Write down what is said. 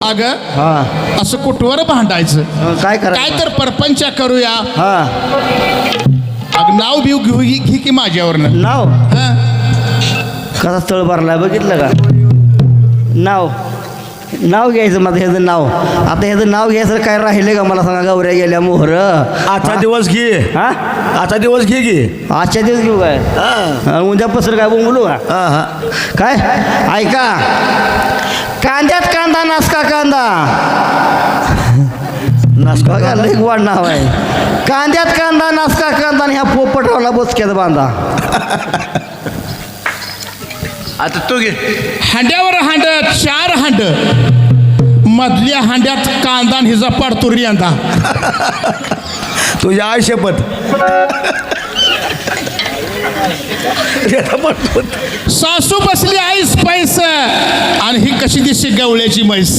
अगं हा असं कुठवर भांडायचं काय काय करायचं तर परपंच करूया हा अग नाव बिव घेऊ घे की माझ्यावरनं नाव हा कसा स्थळ भरलाय बघितलं का नाव घ्यायचं माझं ह्याचं नाव आता ह्याचं नाव घ्यायचं काय राहिले का मला सांगा गौऱ्या गेल्या मोहर आजचा दिवस घे हा आजचा दिवस घे की आजच्या दिवस घेऊ काय हा उद्यापासून काय बोलू का हा काय ऐका कांद्यात कांदा नासका कांदा बघा लई वाढ नाव आहे कांद्यात कांदा नासका कांदा आणि ह्या पोपटरावला बोचक्यात बांधा आता तू घे हांड्यावर हांड 4 हांड मधल्या हांड्यात कांदा आणि हिचा पाडतो रियांदा तुझ्या आई शपथ सासू बसली आईस पैस आणि ही कशी दिसते गवळ्याची म्हैस